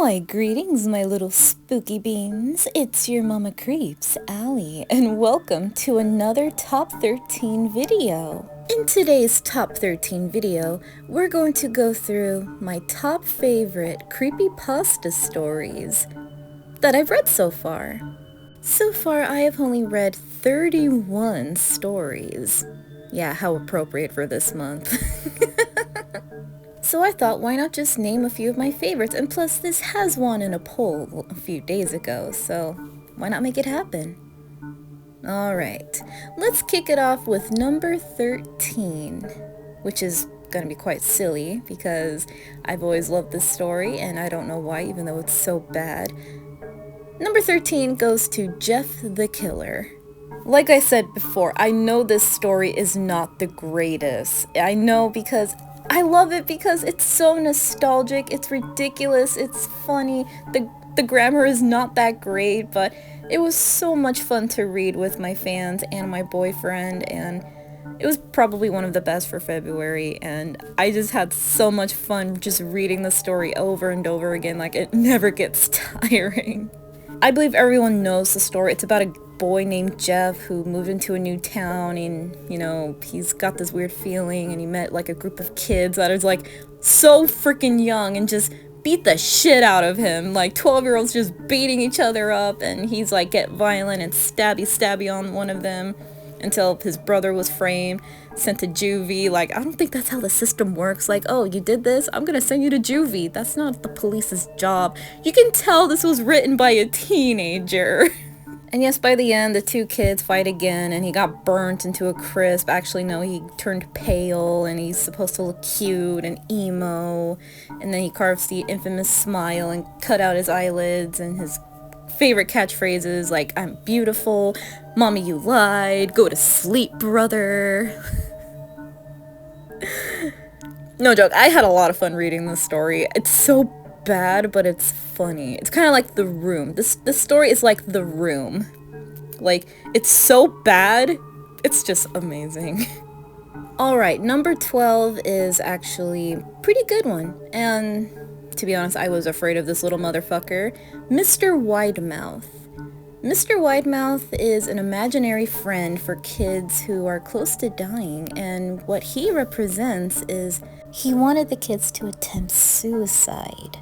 Why, greetings, my little spooky beans. It's your Mama Creeps, Allie, and welcome to another Top 13 video. In today's Top 13 video, we're going to go through my top favorite creepypasta stories that I've read so far. So far, I have only read 31 stories. Yeah, how appropriate for this month. So I thought, why not just name a few of my favorites, and plus this has won in a poll a few days ago, so why not make it happen? Alright, let's kick it off with number 13, which is gonna be quite silly because I've always loved this story and I don't know why, even though it's so bad. Number 13 goes to Jeff the Killer. Like I said before, I know this story is not the greatest. I know because I love it because it's so nostalgic, it's ridiculous, it's funny, the grammar is not that great, but it was so much fun to read with my fans and my boyfriend, and it was probably one of the best for February, and I just had so much fun just reading the story over and over again, like it never gets tiring. I believe everyone knows the story. It's about a boy named Jeff who moved into a new town, and he's got this weird feeling, and he met like a group of kids that is like so freaking young and just beat the shit out of him, like 12-year-olds just beating each other up, and he's like get violent and stabby on one of them until his brother was framed, sent to juvie. Like, I don't think that's how the system works. Like, oh, you did this, I'm gonna send you to juvie. That's not the police's job. You can tell this was written by a teenager. And yes, by the end, the two kids fight again, and he got burnt into a crisp. Actually, no, he turned pale, and he's supposed to look cute and emo. And then he carves the infamous smile and cut out his eyelids, and his favorite catchphrases like, "I'm beautiful," "Mommy, you lied," "Go to sleep, brother." No joke, I had a lot of fun reading this story. It's so bad, but it's funny. It's kind of like The Room. This story is like The Room. Like, it's so bad, it's just amazing. Alright, number 12 is actually a pretty good one. And to be honest, I was afraid of this little motherfucker. Mr. Widemouth. Mr. Widemouth is an imaginary friend for kids who are close to dying, and what he represents is he wanted the kids to attempt suicide.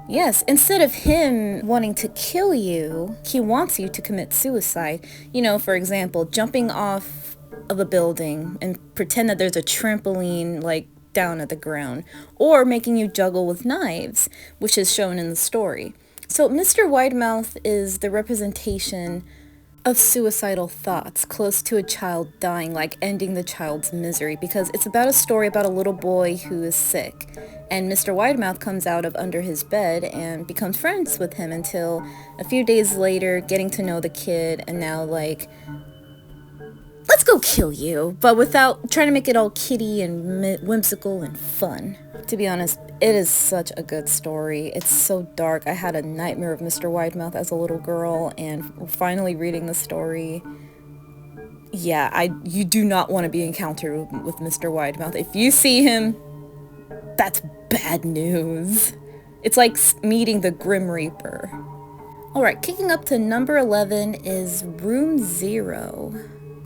Yes, instead of him wanting to kill you, he wants you to commit suicide. For example, jumping off of a building and pretend that there's a trampoline, like, down at the ground, or making you juggle with knives, which is shown in the story. So Mr. Widemouth is the representation of suicidal thoughts close to a child dying, like ending the child's misery, because it's about a story about a little boy who is sick, and Mr. Widemouth comes out of under his bed and becomes friends with him until a few days later, getting to know the kid, and now like, let's go kill you, but without trying to make it all kiddie and whimsical and fun. To be honest, it is such a good story. It's so dark. I had a nightmare of Mr. Widemouth as a little girl, and finally reading the story, yeah, you do not want to be encountered with Mr. Widemouth. If you see him, that's bad news. It's like meeting the Grim Reaper. Alright, kicking up to number 11 is Room Zero.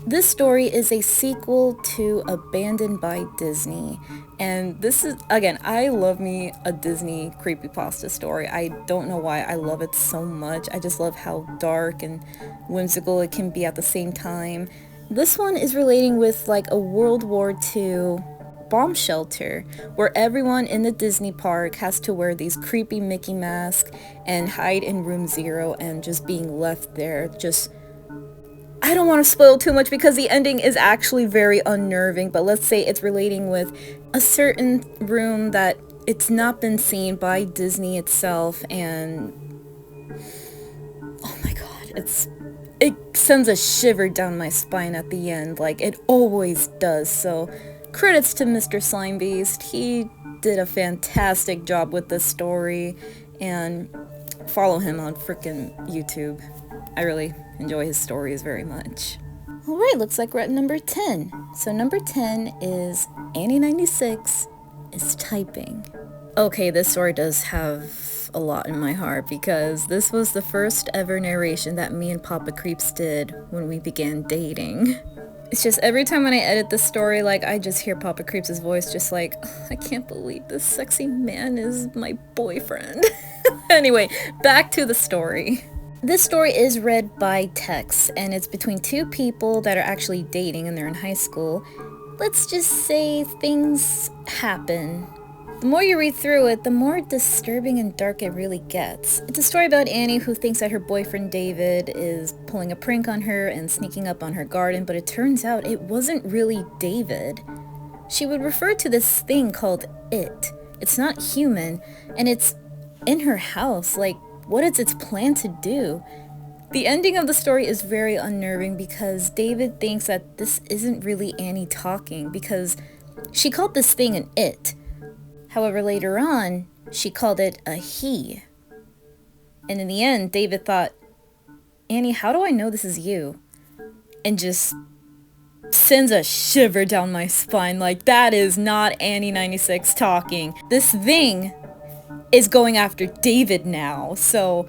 This story is a sequel to Abandoned by Disney, and this is, again, I love me a Disney creepypasta story. I don't know why I love it so much. I just love how dark and whimsical it can be at the same time. This one is relating with like a World War II bomb shelter where everyone in the Disney park has to wear these creepy Mickey masks and hide in Room Zero, and just being left there just... I don't want to spoil too much because the ending is actually very unnerving, but let's say it's relating with a certain room that it's not been seen by Disney itself, and oh my god, it sends a shiver down my spine at the end, like it always does. So credits to Mr. Slimebeast. He did a fantastic job with this story, and follow him on frickin' YouTube. I really enjoy his stories very much. Alright, looks like we're at number 10. So number 10 is Annie96 is Typing. Okay, this story does have have a lot in my heart because this was the first ever narration that me and Papa Creeps did when we began dating. It's just every time when I edit this story, like, I just hear Papa Creeps' voice just like, I can't believe this sexy man is my boyfriend. Anyway, back to the story. This story is read by Tex, and it's between two people that are actually dating and they're in high school. Let's just say things happen. The more you read through it, the more disturbing and dark it really gets. It's a story about Annie who thinks that her boyfriend David is pulling a prank on her and sneaking up on her garden, but it turns out it wasn't really David. She would refer to this thing called it. It's not human, and it's in her house. Like, what is its plan to do? The ending of the story is very unnerving because David thinks that this isn't really Annie talking because she called this thing an it. However, later on, she called it a he. And in the end, David thought, Annie, how do I know this is you? And just sends a shiver down my spine, like, that is not Annie 96 talking. This thing is going after David now. So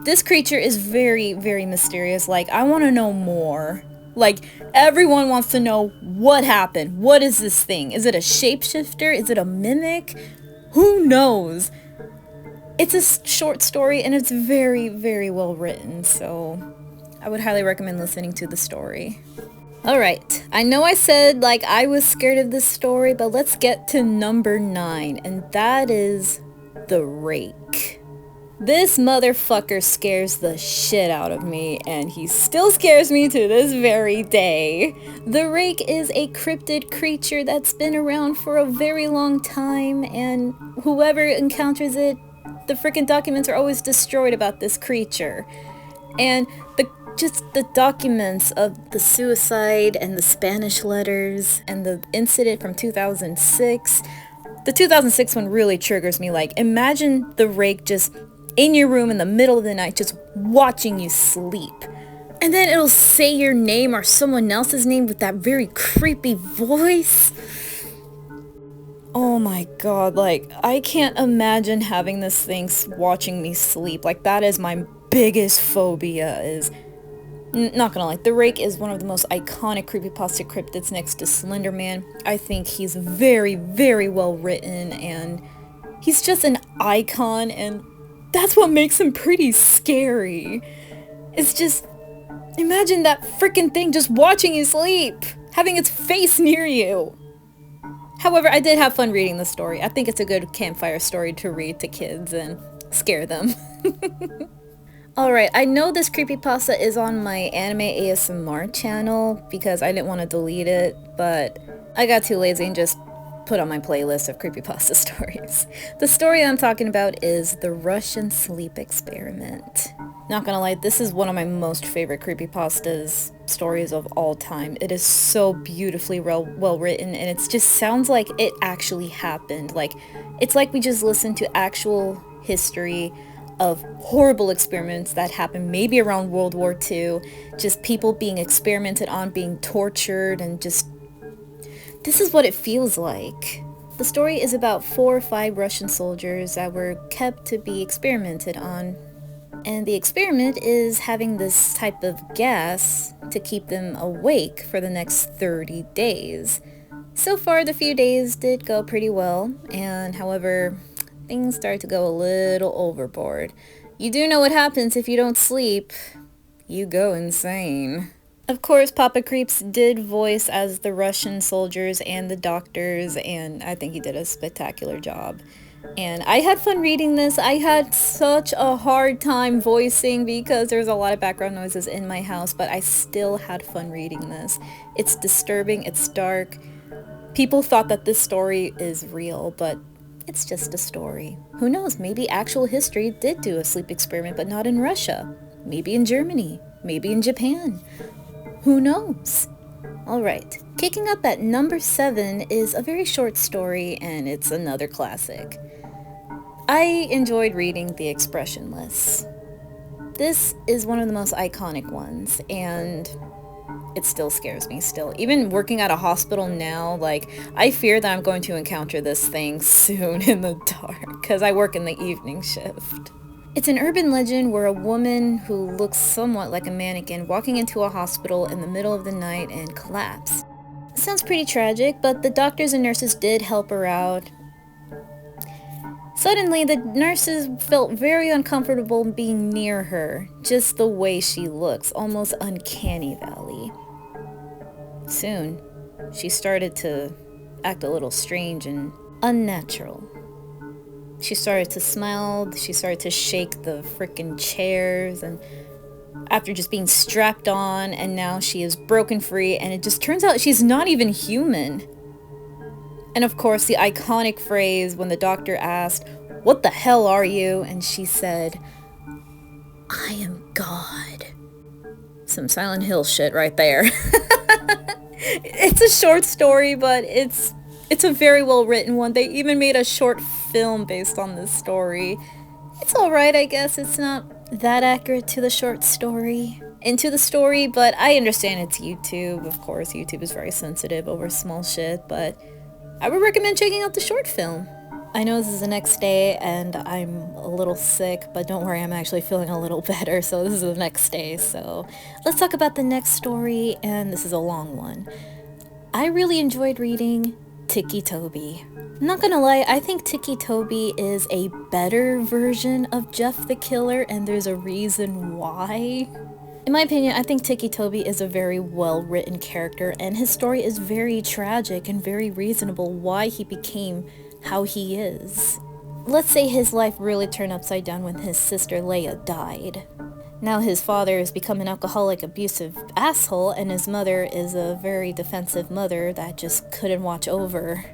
this creature is very, very mysterious. Like, I want to know more. Like, everyone wants to know what happened. What is this thing? Is it a shapeshifter? Is it a mimic? Who knows? It's a short story and it's very, very well written. So I would highly recommend listening to the story. Alright, I know I said like I was scared of this story, but let's get to number 9, and that is The Rake. This motherfucker scares the shit out of me, and he still scares me to this very day. The Rake is a cryptid creature that's been around for a very long time, and whoever encounters it, the freaking documents are always destroyed about this creature. And the documents of the suicide and the Spanish letters and the incident from 2006. The 2006 one really triggers me. Like, imagine the Rake just in your room in the middle of the night just watching you sleep. And then it'll say your name or someone else's name with that very creepy voice. Oh my god, like, I can't imagine having this thing watching me sleep. Like, that is my biggest phobia is... Not gonna lie, the Rake is one of the most iconic creepypasta cryptids next to Slender Man. I think he's very, very well written, and he's just an icon, and that's what makes him pretty scary. It's just, imagine that freaking thing just watching you sleep, having its face near you. However, I did have fun reading the story. I think it's a good campfire story to read to kids and scare them. Alright, I know this creepypasta is on my anime ASMR channel because I didn't want to delete it, but I got too lazy and just put on my playlist of creepypasta stories. The story I'm talking about is The Russian Sleep Experiment. Not gonna lie, this is one of my most favorite creepypastas stories of all time. It is so beautifully well written, and it just sounds like it actually happened. Like, it's like we just listened to actual history of horrible experiments that happened maybe around World War II, just people being experimented on, being tortured, and just... this is what it feels like. The story is about 4 or 5 Russian soldiers that were kept to be experimented on, and the experiment is having this type of gas to keep them awake for the next 30 days. So far, the few days did go pretty well, and however, things start to go a little overboard. You do know what happens if you don't sleep. You go insane. Of course, Papa Creeps did voice as the Russian soldiers and the doctors, and I think he did a spectacular job. And I had fun reading this. I had such a hard time voicing because there's a lot of background noises in my house, but I still had fun reading this. It's disturbing, it's dark. People thought that this story is real, but it's just a story. Who knows, maybe actual history did do a sleep experiment, but not in Russia. Maybe in Germany. Maybe in Japan. Who knows? Alright, kicking up at number 7 is a very short story, and it's another classic. I enjoyed reading The Expressionless. This is one of the most iconic ones, and it still scares me still. Even working at a hospital now, like, I fear that I'm going to encounter this thing soon in the dark, because I work in the evening shift. It's an urban legend where a woman who looks somewhat like a mannequin walking into a hospital in the middle of the night and collapsed. It sounds pretty tragic, but the doctors and nurses did help her out. Suddenly, the nurses felt very uncomfortable being near her, just the way she looks, almost uncanny valley. Soon, she started to act a little strange and unnatural. She started to smile, she started to shake the frickin' chairs, and after just being strapped on, and now she is broken free, and it just turns out she's not even human. And of course, the iconic phrase when the doctor asked, "What the hell are you?" and she said, "I am God." Some Silent Hill shit right there. It's a short story, but it's a very well written one. They even made a short film based on this story. It's alright, I guess. It's not that accurate to the short story. Into the story, but I understand it's YouTube. Of course, YouTube is very sensitive over small shit, but I would recommend checking out the short film. I know this is the next day and I'm a little sick, but don't worry, I'm actually feeling a little better, so this is the next day. So let's talk about the next story, and this is a long one. I really enjoyed reading Tiki Toby. I'm not gonna lie, I think Tiki Toby is a better version of Jeff the Killer, and there's a reason why. In my opinion, I think Tiki Toby is a very well-written character, and his story is very tragic and very reasonable why he became how he is. Let's say his life really turned upside down when his sister Leia died. Now his father has become an alcoholic, abusive asshole, and his mother is a very defensive mother that just couldn't watch over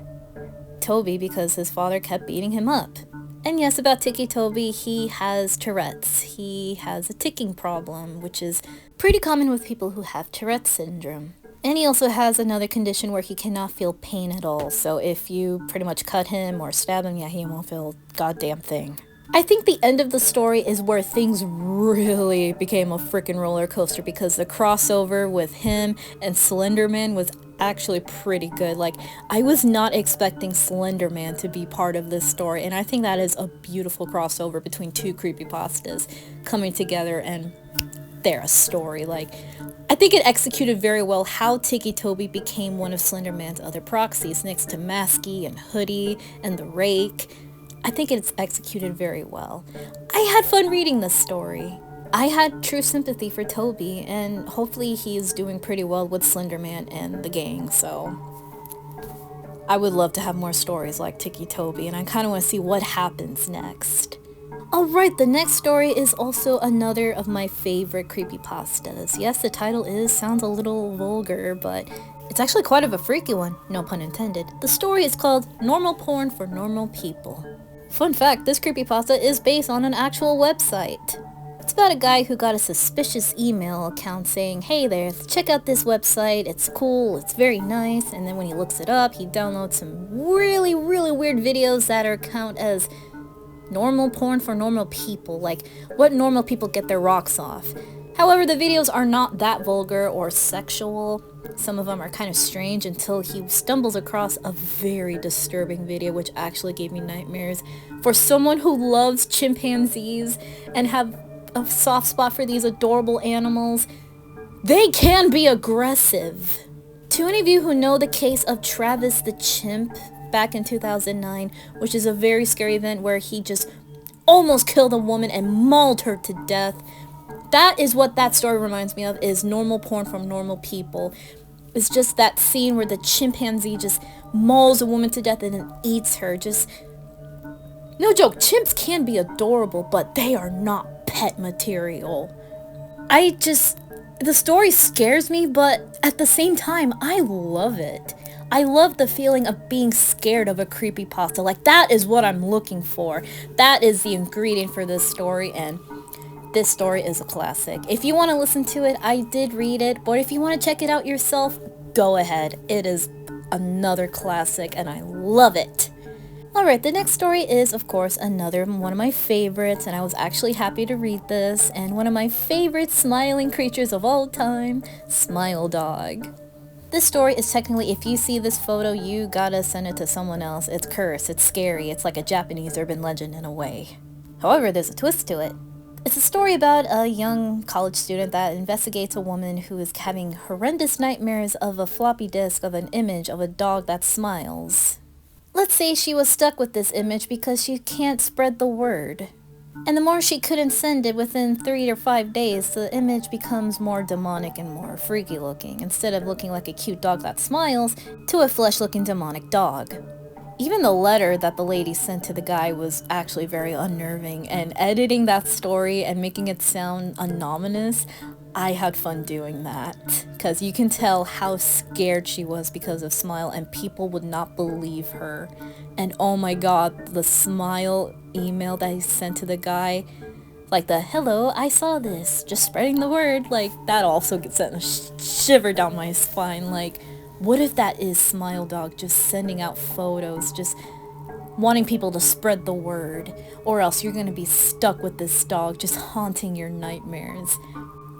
Toby because his father kept beating him up. And yes, about Tiki Toby, he has Tourette's. He has a ticking problem, which is pretty common with people who have Tourette's syndrome. And he also has another condition where he cannot feel pain at all, so if you pretty much cut him or stab him, yeah, he won't feel a goddamn thing. I think the end of the story is where things really became a freaking roller coaster, because the crossover with him and Slender Man was actually pretty good. Like, I was not expecting Slender Man to be part of this story, and I think that is a beautiful crossover between two creepypastas coming together, and they're a story. Like, I think it executed very well how Tiki Toby became one of Slender Man's other proxies next to Masky and Hoodie and the Rake. I think it's executed very well. I had fun reading this story. I had true sympathy for Toby, and hopefully he's doing pretty well with Slender Man and the gang, so I would love to have more stories like Tiki Toby, and I kind of want to see what happens next. Alright, the next story is also another of my favorite creepypastas. Yes, the title sounds a little vulgar, but it's actually quite of a freaky one, no pun intended. The story is called Normal Porn for Normal People. Fun fact, this creepypasta is based on an actual website. It's about a guy who got a suspicious email account saying, "Hey there, check out this website, it's cool, it's very nice," and then when he looks it up, he downloads some really weird videos that are count as normal porn for normal people, like what normal people get their rocks off. However, the videos are not that vulgar or sexual. Some of them are kind of strange until he stumbles across a very disturbing video which actually gave me nightmares. For someone who loves chimpanzees and have a soft spot for these adorable animals, they can be aggressive. To any of you who know the case of Travis the chimp back in 2009, which is a very scary event where he just almost killed a woman and mauled her to death, that is what that story reminds me of, is normal porn from normal people. It's just that scene where the chimpanzee just mauls a woman to death and then eats her. Just, no joke, chimps can be adorable, but they are not pet material. The story scares me, but at the same time, I love it. I love the feeling of being scared of a creepypasta. Like, that is what I'm looking for. That is the ingredient for this story, and this story is a classic. If you want to listen to it, I did read it, but if you want to check it out yourself, go ahead. It is another classic, and I love it. Alright, the next story is, of course, another one of my favorites, and I was actually happy to read this, and one of my favorite smiling creatures of all time, Smile Dog. This story is technically, if you see this photo, you gotta send it to someone else. It's cursed, it's scary, it's like a Japanese urban legend in a way. However, there's a twist to it. It's a story about a young college student that investigates a woman who is having horrendous nightmares of a floppy disk of an image of a dog that smiles. Let's say she was stuck with this image because she can't spread the word. And the more she couldn't send it within 3 or 5 days, the image becomes more demonic and more freaky looking, instead of looking like a cute dog that smiles, to a flesh-looking demonic dog. Even the letter that the lady sent to the guy was actually very unnerving, and editing that story and making it sound ominous, I had fun doing that, because you can tell how scared she was because of Smile, and people would not believe her. And oh my god, the Smile email that he sent to the guy, like the "hello, I saw this, just spreading the word," like that also sent a shiver down my spine. Like, what if that is Smile Dog just sending out photos, just wanting people to spread the word, or else you're gonna be stuck with this dog just haunting your nightmares.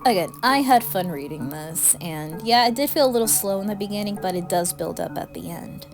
Again, I had fun reading this, and yeah, it did feel a little slow in the beginning, but it does build up at the end.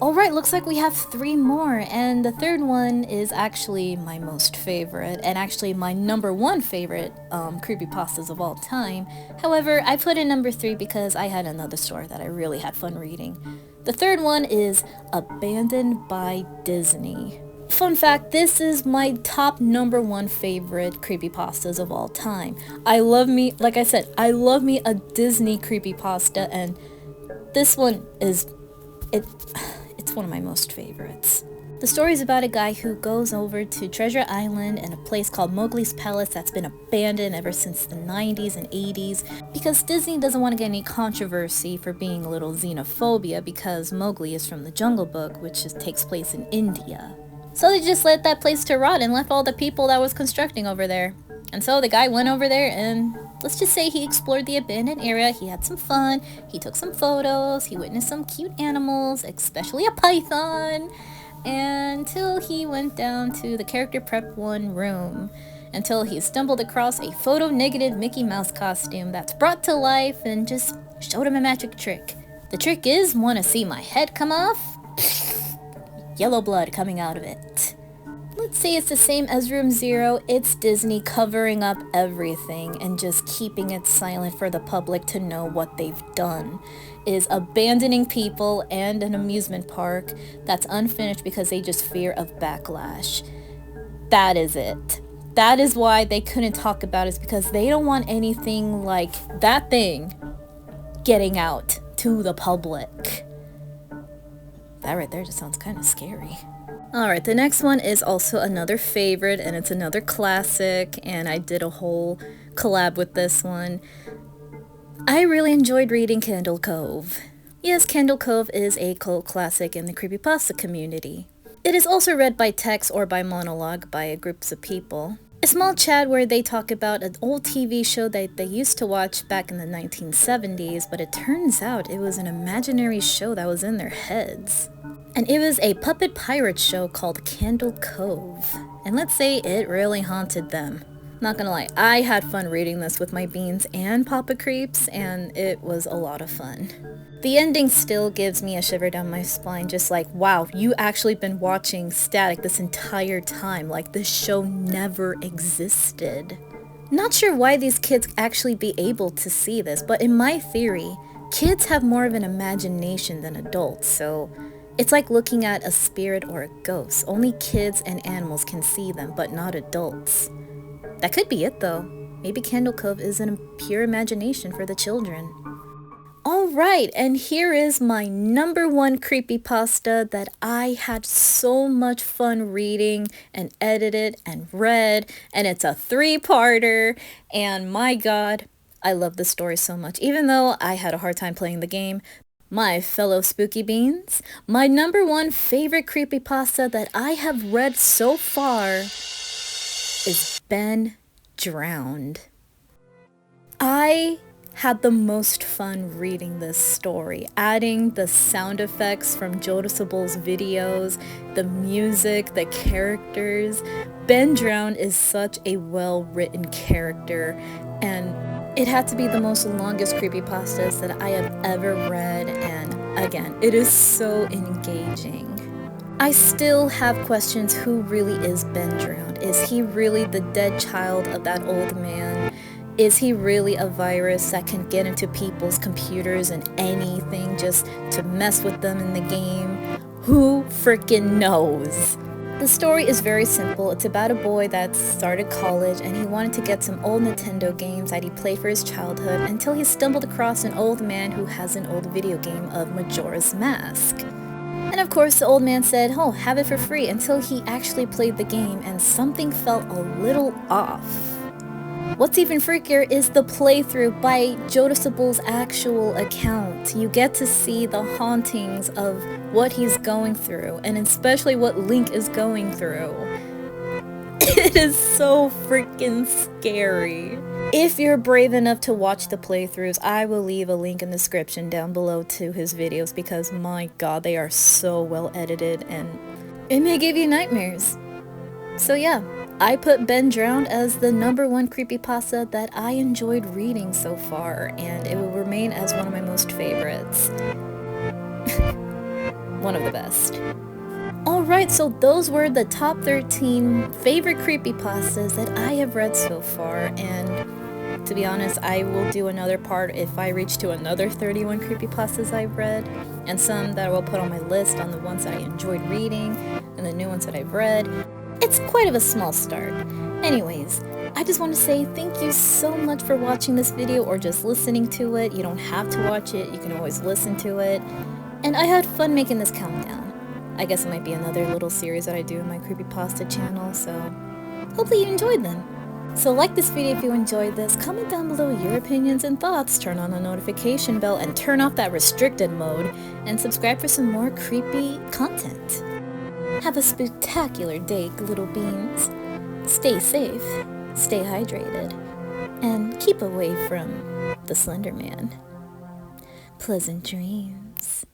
Alright, looks like we have 3 more, and the third one is actually my most favorite, and actually my number 1 favorite creepypastas of all time. However, I put in number 3 because I had another story that I really had fun reading. The third one is Abandoned by Disney. Fun fact, this is my top number 1 favorite creepypastas of all time. I love me, like I said, I love me a Disney creepypasta, and this one is, it's one of my most favorites. The story is about a guy who goes over to Treasure Island and a place called Mowgli's Palace that's been abandoned ever since the 90s and 80s because Disney doesn't want to get any controversy for being a little xenophobia because Mowgli is from the Jungle Book, which takes place in India. So they just let that place to rot and left all the people that was constructing over there. And so the guy went over there and let's just say he explored the abandoned area, he had some fun, he took some photos, he witnessed some cute animals, especially a python, until he went down to the character prep 1 room, until he stumbled across a photo-negative Mickey Mouse costume that's brought to life and just showed him a magic trick. The trick is, wanna see my head come off? Yellow blood coming out of it. Let's say it's the same as Room Zero, it's Disney covering up everything and just keeping it silent for the public to know what they've done. Is abandoning people and an amusement park that's unfinished because they just fear of backlash. That is it. That is why they couldn't talk about it, because they don't want anything like that thing getting out to the public. That right there just sounds kind of scary. Alright, the next one is also another favorite, and it's another classic, and I did a whole collab with this one. I really enjoyed reading Candle Cove. Yes, Candle Cove is a cult classic in the creepypasta community. It is also read by text or by monologue by groups of people. A small chat where they talk about an old TV show that they used to watch back in the 1970s, but it turns out it was an imaginary show that was in their heads. And it was a puppet pirate show called Candle Cove. And let's say it really haunted them. Not gonna lie, I had fun reading this with my beans and Papa Creeps, and it was a lot of fun. The ending still gives me a shiver down my spine, just like, wow, you actually been watching Static this entire time, like this show never existed. Not sure why these kids actually be able to see this, but in my theory, kids have more of an imagination than adults, so it's like looking at a spirit or a ghost. Only kids and animals can see them, but not adults. That could be it though. Maybe Candle Cove isn't a pure imagination for the children. Alright, and here is my number 1 creepypasta that I had so much fun reading and edited and read, and it's a 3-parter, and my god, I love this story so much. Even though I had a hard time playing the game, my fellow spooky beans, my number 1 favorite creepypasta that I have read so far is Ben Drowned. I had the most fun reading this story, adding the sound effects from Jadusable's videos, the music, the characters. Ben Drowned is such a well-written character, and it had to be the most longest creepypastas that I have ever read, and again, it is so engaging. I still have questions. Who really is Ben Drowned? Is he really the dead child of that old man? Is he really a virus that can get into people's computers and anything just to mess with them in the game? Who freaking knows? The story is very simple. It's about a boy that started college and he wanted to get some old Nintendo games that he played for his childhood until he stumbled across an old man who has an old video game of Majora's Mask. And of course the old man said, oh, have it for free, until he actually played the game and something felt a little off. What's even freakier is the playthrough by Jadusable's actual account. You get to see the hauntings of what he's going through, and especially what Link is going through. It is so freaking scary. If you're brave enough to watch the playthroughs, I will leave a link in the description down below to his videos because my god, they are so well edited and it may give you nightmares. So yeah, I put Ben Drowned as the #1 creepypasta that I enjoyed reading so far, and it will remain as one of my most favorites. One of the best. Alright, so those were the top 13 favorite creepypastas that I have read so far, and to be honest, I will do another part if I reach to another 31 creepypastas I've read, and some that I will put on my list on the ones that I enjoyed reading, and the new ones that I've read. It's quite of a small start. Anyways, I just want to say thank you so much for watching this video or just listening to it. You don't have to watch it, you can always listen to it. And I had fun making this countdown. I guess it might be another little series that I do in my creepypasta channel, so hopefully you enjoyed them. So like this video if you enjoyed this, comment down below your opinions and thoughts, turn on the notification bell, and turn off that restricted mode, and subscribe for some more creepy content. Have a spectacular day, little beans. Stay safe, stay hydrated, and keep away from the Slender Man. Pleasant dreams.